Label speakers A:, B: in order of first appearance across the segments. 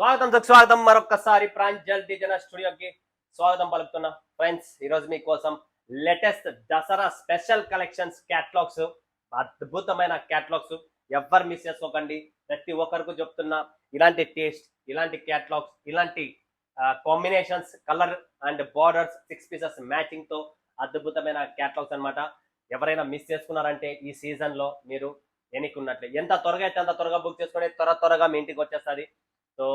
A: స్వాగతం మరొకసారి ప్రాంజల్ డిజైనర్ స్టూడియోకి స్వాగతం పలుకుతున్నా. ఫ్రెండ్స్, ఈరోజు మీకోసం latest Dasara special collections catalogues, అద్భుతమైన క్యాటలాగ్స్ ఎవ్వరు మిస్ చేసుకోకండి. ప్రతి ఒక్కరికి చెప్తున్నా, ఇలాంటి టేస్ట్, ఇలాంటి క్యాటలాగ్స్, ఇలాంటి combinations, colour and borders 6 pieces matching తో అద్భుతమైన క్యాటలాగ్స్ అన్నమాట. ఎవరైనా మిస్ చేసుకున్నారంటే ఈ సీజన్ లో మీరు ఎన్నికున్నట్లే. ఎంత త్వరగా అయితే అంత త్వరగా బుక్ చేసుకుని త్వరగా మీ ఇంటికి వచ్చేస్తుంది. సో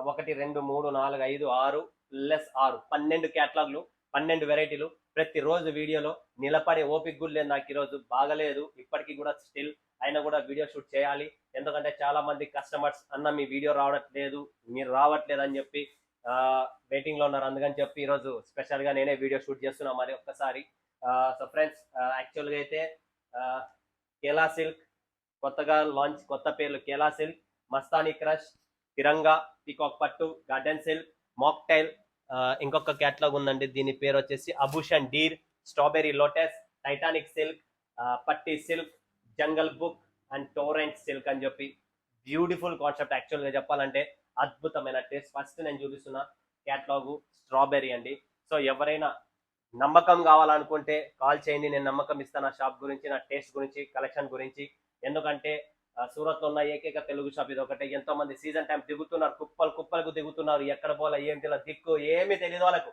A: 1 2 3 4 5 6 ప్లస్ 6 12 క్యాటలాగ్లు, 12 వెరైటీలు. ప్రతిరోజు వీడియోలో నిలబడే ఓపిక కూడా లేదు నాకు. ఈరోజు బాగలేదు, ఇప్పటికీ కూడా స్టిల్ అయినా కూడా వీడియో షూట్ చేయాలి. ఎందుకంటే చాలా మంది కస్టమర్స్ అన్న మీ వీడియో రావట్లేదు, మీరు రావట్లేదు అని చెప్పి వెయిటింగ్ లో ఉన్నారు. అందుకని చెప్పి ఈరోజు స్పెషల్ గా నేనే వీడియో షూట్ చేస్తున్నా మరి ఒక్కసారి. సో ఫ్రెండ్స్, యాక్చువల్గా అయితే కేలా సిల్క్ కొత్తగా లాంచ్, కొత్త పేర్లు Kela silk, Mastani crush, Tiranga, peacock పట్టు, గార్డెన్ సిల్క్, మాక్టైల్, ఇంకొక క్యాటలాగ్ ఉందండి, దీని పేరు వచ్చేసి Abhushan deer, strawberry lotus, titanic silk, పట్టి silk, jungle book and torrent silk అని చెప్పి బ్యూటిఫుల్ కాన్సెప్ట్. యాక్చువల్గా చెప్పాలంటే అద్భుతమైన టేస్ట్. ఫస్ట్ నేను చూపిస్తున్న క్యాటలాగు స్ట్రాబెరీ అండి. సో ఎవరైనా నమ్మకం కావాలనుకుంటే కాల్ చేయండి, నేను నమ్మకం ఇస్తాను నా షాప్ గురించి, నా టేస్ట్ గురించి, కలెక్షన్ గురించి. ఎందుకంటే సూరత్ లో ఉన్న ఏకైక తెలుగు షాప్ ఇది ఒకటే. ఎంతో మంది సీజన్ టైం దిగుతున్నారు, కుప్పలకు దిగుతున్నారు. ఎక్కడ పోలే, ఏం తెలియదు, దిక్కు ఏమీ తెలియదు వాళ్ళకు.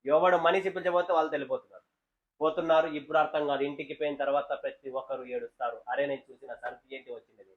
A: ఎవడు మనిషి పిలిచబోతే వాళ్ళు పోతున్నారు. ఇప్పుడు అర్థం కాదు, ఇంటికి పోయిన తర్వాత ప్రతి ఒక్కరు ఏడుస్తారు. అరే నేను చూసిన సరుకు ఏంటి వచ్చింది,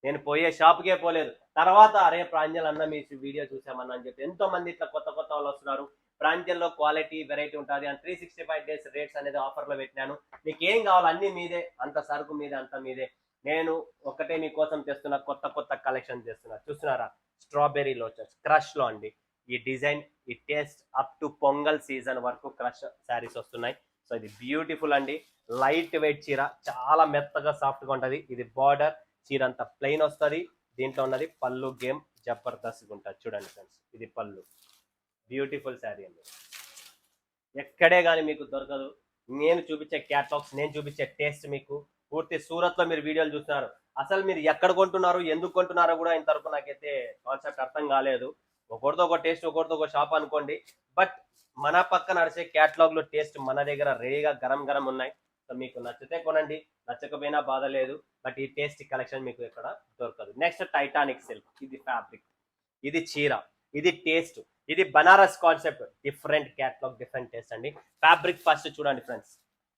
A: నేను పోయే షాప్కే పోలేదు. తర్వాత అరే ప్రాంజల్ అన్న మీ వీడియో చూసామన్నా అని చెప్పి ఎంతో మంది ఇట్లా కొత్త వాళ్ళు వస్తున్నారు. ప్రాంజల్లో క్వాలిటీ, వెరైటీ ఉంటుంది. అండ్ 365 డేస్ రేట్స్ అనేది ఆఫర్ లో పెట్టినాను. మీకు ఏం కావాలి అన్ని మీదే, అంత సరుకు మీదే, అంత మీదే. నేను ఒకటే మీకోసం తెస్తున్నా, కొత్త కలెక్షన్ చేస్తున్నా. చూస్తున్నారా, స్ట్రాబెరీ లోటస్ క్రష్ లో అండి. ఈ డిజైన్, ఈ taste up to pongal season వరకు క్రష్ శారీస్ వస్తున్నాయి. సో ఇది బ్యూటిఫుల్ అండి, లైట్ వెయిట్ చీర, చాలా మెత్తగా సాఫ్ట్ గా ఉంటది. ఇది బార్డర్, చీర అంతా ప్లెయిన్ వస్తుంది. దీంట్లో ఉన్నది పళ్ళు గేమ్ జబర్దస్త్ ఉంటుంది. చూడండి ఫ్రెండ్స్, ఇది పళ్ళు. బ్యూటిఫుల్ శారీ అండి, ఎక్కడే కానీ మీకు దొరకదు. నేను చూపించే క్యాటలాగ్స్, నేను చూపించే టేస్ట్ మీకు పూర్తి సూరత్ లో మీరు వీడియోలు చూస్తున్నారు. అసలు మీరు ఎక్కడ కొంటున్నారు, ఎందుకు కొంటున్నారో కూడా ఇంతవరకు నాకైతే కాన్సెప్ట్ అర్థం కాలేదు. ఒకరితో ఒక టేస్ట్, ఒకరితో ఒక షాప్ అనుకోండి. బట్ మన పక్క నడిచే క్యాటలాగ్ లో టేస్ట్ మన దగ్గర రెడీగా గరం ఉన్నాయి. సో మీకు నచ్చితే కొనండి, నచ్చకపోయినా బాధ లేదు. బట్ ఈ టేస్ట్ కలెక్షన్ మీకు ఎక్కడ దొరకదు. నెక్స్ట్ టైటానిక్ సిల్క్, ఇది ఫ్యాబ్రిక్, ఇది చీర, ఇది టేస్ట్, ఇది Banaras concept. Different catalogue, different taste అండి. ఫ్యాబ్రిక్ ఫస్ట్ చూడండి ఫ్రెండ్స్,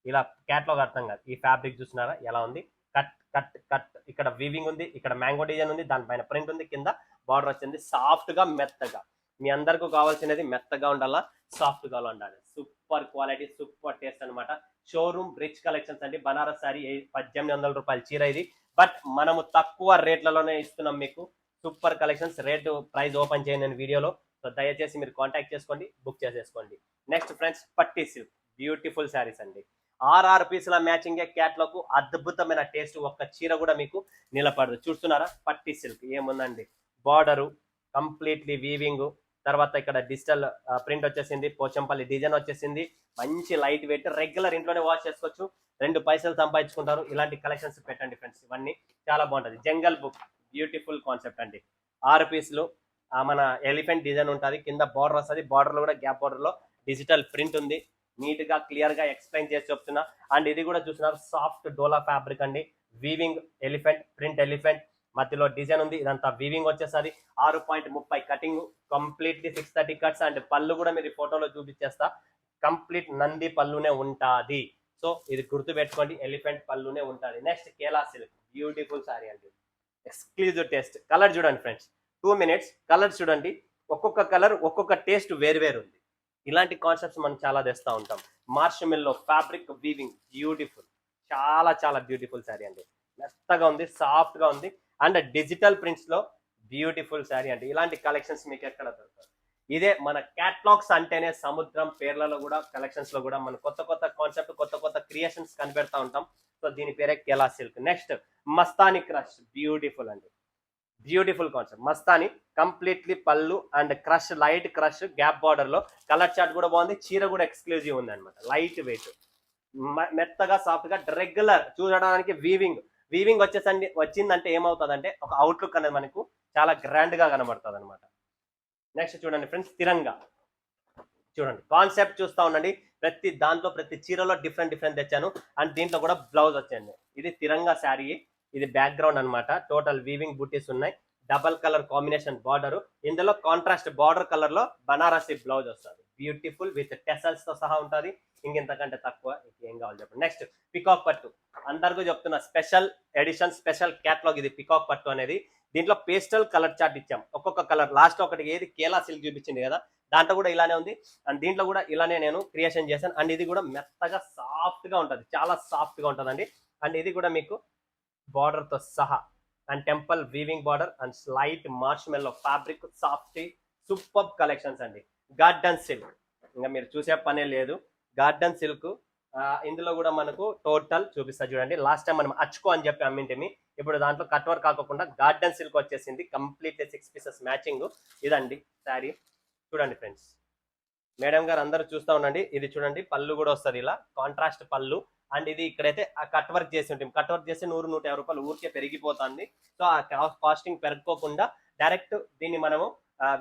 A: ఇలా క్యాటలాగ్ అర్థం కాదు. ఈ ఫ్యాబ్రిక్ చూస్తున్నారా ఎలా ఉంది, కట్ ఇక్కడ వీవింగ్ ఉంది, ఇక్కడ మ్యాంగో డిజైన్ ఉంది, దానిపైన ప్రింట్ ఉంది, కింద బార్డర్ వచ్చింది. సాఫ్ట్ గా మెత్తగా, మీ అందరికీ కావాల్సినది మెత్తగా ఉండాలా, సాఫ్ట్ గా ఉండాలి. సూపర్ క్వాలిటీ, సూపర్ టేస్ట్ అనమాట. షోరూమ్ రిచ్ కలెక్షన్స్ అండి. బనారస్ సారీ 1800 రూపాయల చీర ఇది. బట్ మనము తక్కువ రేట్లలోనే ఇస్తున్నాం మీకు. Super collections. Rate price open చేయను నేను వీడియోలో. సో దయచేసి మీరు కాంటాక్ట్ చేసుకోండి, బుక్ చేసేసుకోండి. నెక్స్ట్ ఫ్రెండ్స్, పట్టి సిల్క్, బ్యూటిఫుల్ శారీస్ అండి. 6 పీసుల మ్యాచింగ్ క్యాట్లాగ్, అద్భుతమైన టేస్ట్. ఒక్క చీర కూడా మీకు నిలబడదు. చూస్తున్నారా, పట్టి సిల్క్ ఏముందండి, బార్డరు కంప్లీట్లీ వీవింగ్, తర్వాత ఇక్కడ డిజిటల్ ప్రింట్ వచ్చేసింది, పోచంపల్లి డిజైన్ వచ్చేసింది. మంచి లైట్ వెయిట్, రెగ్యులర్ ఇంట్లోనే వాష్ చేసుకోవచ్చు, 2 పైసలు సంపాదించుకుంటారు. ఇలాంటి కలెక్షన్స్ పెట్టండి ఫ్రెండ్స్, ఇవన్నీ చాలా బాగుంటుంది. జంగల్ బుక్, బ్యూటిఫుల్ కాన్సెప్ట్ అండి. 6 పీసులు, మన ఎలిఫెంట్ డిజైన్ ఉంటుంది, కింద బార్డర్ వస్తుంది. బార్డర్ లో కూడా గ్యాప్ బార్డర్ లో డిజిటల్ ప్రింట్ ఉంది. నీట్ గా క్లియర్ గా ఎక్స్ప్లెయిన్ చేసి చెప్తున్నా. అండ్ ఇది కూడా చూస్తున్నారు, సాఫ్ట్ డోలా ఫ్యాబ్రిక్ అండి. వీవింగ్ ఎలిఫెంట్, ప్రింట్ ఎలిఫెంట్, మధ్యలో డిజైన్ ఉంది. ఇదంతా వీవింగ్ వచ్చేసరి. 6.30 కటింగ్, కంప్లీట్లీ 630 కట్స్. అండ్ పళ్ళు కూడా మీరు ఫోటోలో చూపించేస్తా, కంప్లీట్ నంది పళ్ళునే ఉంటాది. సో ఇది గుర్తు పెట్టుకోండి, ఎలిఫెంట్ పళ్ళునే ఉంటుంది. Next Kela silk, beautiful sorry అండి, ఎక్స్క్లూజివ్ టేస్ట్. కలర్ చూడండి ఫ్రెండ్స్, 2 మినిట్స్ కలర్ చూడండి. ఒక్కొక్క కలర్, ఒక్కొక్క టేస్ట్ వేరు ఉంది. ఇలాంటి కాన్సెప్ట్స్ మనం చాలా తెస్తూ ఉంటాం. మార్ష్ మిల్లో ఫ్యాబ్రిక్ వీవింగ్, బ్యూటిఫుల్, చాలా బ్యూటిఫుల్ శారీ అండి. మెత్తగా ఉంది, సాఫ్ట్ గా ఉంది. అండ్ డిజిటల్ ప్రింట్స్ లో బ్యూటిఫుల్ శారీ అండి. ఇలాంటి కలెక్షన్స్ మీకు ఎక్కడ దొరకదు. ఇదే మన క్యాటలాగ్స్ అంటేనే సముద్రం. పేర్లలో కూడా, కలెక్షన్స్ లో కూడా మన కొత్త కాన్సెప్ట్, కొత్త క్రియేషన్స్ కనిపెడతా ఉంటాం. సో దీని పేరే Kela silk. Next Mastani crush, beautiful అండి, బ్యూటిఫుల్ కాన్సెప్ట్. మస్తాని కంప్లీట్లీ పళ్ళు and crush, light crush, gap border లో. కలర్ చార్ట్ కూడా బాగుంది, చీర కూడా ఎక్స్క్లూజివ్ ఉంది అనమాట. లైట్ వెయిట్, మెత్తగా సాఫ్ట్ గా, రెగ్యులర్ చూడడానికి వీవింగ్ వచ్చిందంటే ఏమవుతుందంటే ఒక అవుట్లుక్ అనేది మనకు చాలా గ్రాండ్ గా కనబడుతుంది అనమాట. నెక్స్ట్ చూడండి ఫ్రెండ్స్, తిరంగా. చూడండి కాన్సెప్ట్ చూస్తా ఉండండి, ప్రతి దాంట్లో ప్రతి చీరలో డిఫరెంట్ తెచ్చాను. అండ్ దీంట్లో కూడా బ్లౌజ్ వచ్చాయండి. ఇది తిరంగా శారీ, ఇది బ్యాక్గ్రౌండ్ అన్నమాట. టోటల్ వీవింగ్ బూటీస్ ఉన్నాయి, డబల్ కలర్ కాంబినేషన్ బార్డర్. ఇందులో కాంట్రాస్ట్ బార్డర్ కలర్ లో బనారసి బ్లౌజ్ వస్తుంది, బ్యూటిఫుల్ విత్ టెసల్స్ తో సహా ఉంటుంది. ఇంకెంతకంటే తక్కువ ఏం కావాలి చెప్పండి. నెక్స్ట్ పికాక్ పట్టు, అందరికీ చెప్తున్నా స్పెషల్ ఎడిషన్, స్పెషల్ క్యాటలాగ్ ఇది పికాక్ పట్టు అనేది. దీంట్లో పేస్టల్ కలర్ చార్ట్ ఇచ్చాం, ఒక్కొక్క కలర్. లాస్ట్ ఒకటి ఏది కేలా సిల్క్ చూపించింది కదా, దాంట్లో కూడా ఇలానే ఉంది. అండ్ దీంట్లో కూడా ఇలానే నేను క్రియేషన్ చేశాను. అండ్ ఇది కూడా మెత్తగా సాఫ్ట్ గా ఉంటుంది, చాలా సాఫ్ట్ గా ఉంటుందండి. అండ్ ఇది కూడా మీకు బార్డర్ తో సహా, and temple weaving border and slight Marsh మెల్లో ఫ్యాబ్రిక్, సాఫ్ట్ సూపర్ కలెక్షన్స్ అండి. గార్డెన్ సిల్క్ ఇంకా మీరు చూసే పనే లేదు, గార్డెన్ సిల్క్. ఇందులో కూడా మనకు టోటల్ చూపిస్తా చూడండి. లాస్ట్ టైం మనం అచ్చుకో అని చెప్పి అమ్మింటిమి, ఇప్పుడు దాంట్లో కట్ వర్క్ కాకుండా గార్డెన్ సిల్క్ వచ్చేసింది. Complete 6 pieces matching. ఇదండి శారీ. చూడండి ఫ్రెండ్స్, మేడం గారు అందరూ చూస్తూ ఉండండి. ఇది చూడండి, పళ్ళు కూడా వస్తుంది ఇలా కాంట్రాస్ట్ పళ్ళు. అండ్ ఇది ఇక్కడైతే ఆ కట్ వర్క్ చేసి ఉంటుంది, కట్ వర్క్ చేసి 100-150 రూపాయలు ఊరికే పెరిగిపోతుంది. సో ఆ కాస్టింగ్ పెరగకోకుండా డైరెక్ట్ దీన్ని మనము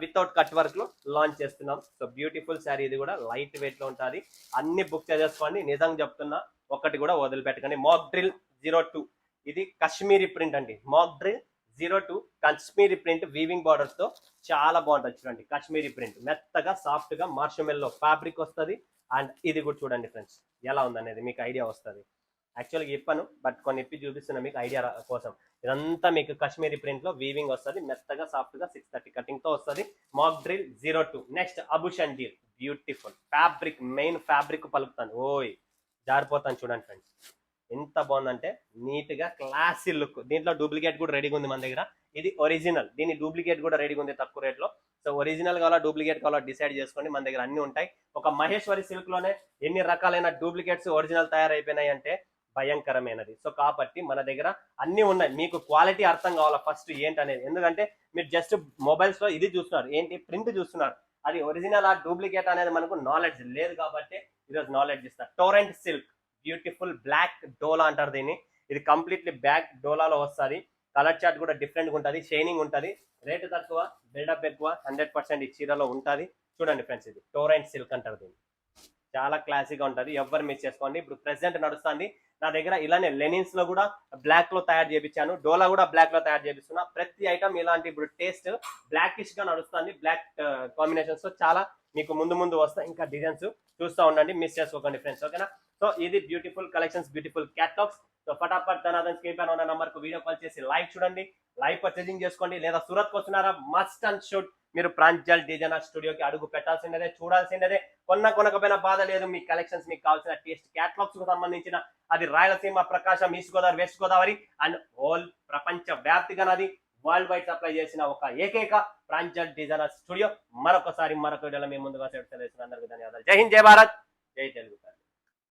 A: వితౌట్ కట్ వర్క్ లో లాంచ్ చేస్తున్నాం. సో బ్యూటిఫుల్ శారీ, ఇది కూడా లైట్ వెయిట్ లో ఉంటుంది. అన్ని బుక్ చేసేసుకోండి, నిజంగా చెప్తున్నా, ఒక్కటి కూడా వదిలిపెట్టకండి. మాక్ డ్రిల్ 02, ఇది కాశ్మీరీ ప్రింట్ అండి. మాక్ drill 02 Kashmiri print weaving borders తో చాలా బాగుంటుంది. చూడండి కాశ్మీరీ ప్రింట్, మెత్తగా సాఫ్ట్ గా మార్షమెల్లో ఫ్యాబ్రిక్ వస్తుంది. అండ్ ఇది కూడా చూడండి ఫ్రెండ్స్ ఎలా ఉందనేది మీకు ఐడియా వస్తుంది. యాక్చువల్గా ఇప్పను, బట్ కొన్ని ఇప్పి చూపిస్తున్నా మీకు ఐడియా కోసం. ఇదంతా మీకు కాశ్మీరీ ప్రింట్ లో వీవింగ్ వస్తుంది, మెత్తగా సాఫ్ట్ గా 630 కటింగ్ తో వస్తుంది. Mock drill 02. Next Abhushan deal, beautiful fabric, main fabric పలుకుతాను, ఓయ్ జారిపోతాను. చూడండి ఫ్రెండ్స్ ఎంత బాగుందంటే, నీట్ గా క్లాసీ లుక్. దీంట్లో డూప్లికేట్ కూడా రెడీగా ఉంది మన దగ్గర. ఇది ఒరిజినల్, దీని డూప్లికేట్ కూడా రెడీగా ఉంది తక్కువ రేట్ లో. సో ఒరిజినల్ కావాలా డూప్లికేట్ కావాలా డిసైడ్ చేసుకోండి, మన దగ్గర అన్ని ఉంటాయి. ఒక మహేశ్వరి సిల్క్ లోనే ఎన్ని రకాలైన డూప్లికేట్స్ ఒరిజినల్ తయారైపోయినాయి అంటే భయంకరమైనది. సో కాబట్టి మన దగ్గర అన్ని ఉన్నాయి. మీకు క్వాలిటీ అర్థం కావాలా ఫస్ట్ ఏంటనేది, ఎందుకంటే మీరు జస్ట్ మొబైల్స్ లో ఇది చూస్తున్నారు, ఏంటి ప్రింట్ చూస్తున్నారు, అది ఒరిజినల్ ఆ డూప్లికేట్ అనేది మనకు నాలెడ్జ్ లేదు. కాబట్టి ఈరోజు నాలెడ్జ్ ఇస్తారు. టోరెంట్ సిల్క్, బ్యూటిఫుల్ బ్లాక్ డోలా అంటారు దీన్ని. ఇది కంప్లీట్లీ బ్లాక్ డోలాలో వస్తుంది. కలర్ చార్ట్ కూడా డిఫరెంట్ గా ఉంటుంది, షైనింగ్ ఉంటుంది. రేటు తక్కువ, బిల్డప్ ఎక్కువ, 100% ఈ చీరలో ఉంటుంది. చూడండి ఫ్రెండ్స్, ఇది టోరెంట్ సిల్క్ అంటారు దీన్ని. చాలా క్లాసీగా ఉంటుంది, ఎవ్వరు మిస్ చేసుకోండి. ఇప్పుడు ప్రెసెంట్ నడుస్తుంది నా దగ్గర. ఇలానే లెనిన్స్ లో కూడా బ్లాక్ లో తయారు చేయించాను, డోలా కూడా బ్లాక్ లో తయారు చేపిస్తున్నా. ప్రతి ఐటమ్ ఇలాంటి ఇప్పుడు టేస్ట్ బ్లాకిష్ గా నడుస్తుంది, బ్లాక్ కాంబినేషన్స్ తో చాలా మీకు ముందు వస్తాయి. ఇంకా డిజైన్స్ చూస్తూ ఉండండి, మిస్ చేసుకోకండి ఫ్రెండ్స్, ఓకేనా. సో ఇది beautiful collections, beautiful catalogues. So ఫటాఫట్ ధనాథన్ స్క్రీన్ పైన ఉన్న నంబర్ కు వీడియో కాల్ చేసి లైవ్ చూడండి, లైవ్ పర్చేసింగ్ చేసుకోండి. లేదా సూరత్ కు వస్తున్నారా, మస్ట్ అండ్ షుడ్ మీరు ప్రాంజల్ డిజైనర్ స్టూడియోకి అడుగు పెట్టాల్సిందే, చూడాల్సిందే. కొనకపోయినా బాధ లేదు, మీ కలెక్షన్స్ మీకు కావాల్సిన టేస్ట్ క్యాటలాగ్స్ కు సంబంధించిన, అది Rayalaseema, Prakasam, east Godavari, west Godavari and whole ప్రపంచ వ్యాప్తిగా నాది వరల్డ్ వైడ్ సప్లై చేసిన ఒక ఏకైక ప్రాంజల్ డిజైనర్ స్టూడియో. మరొకసారి మరొక వీడియోలో మీ ముందుగా అందరికీ ధన్యవాదాలు. జై హింద్, జై భారత్, జై తెలుగు.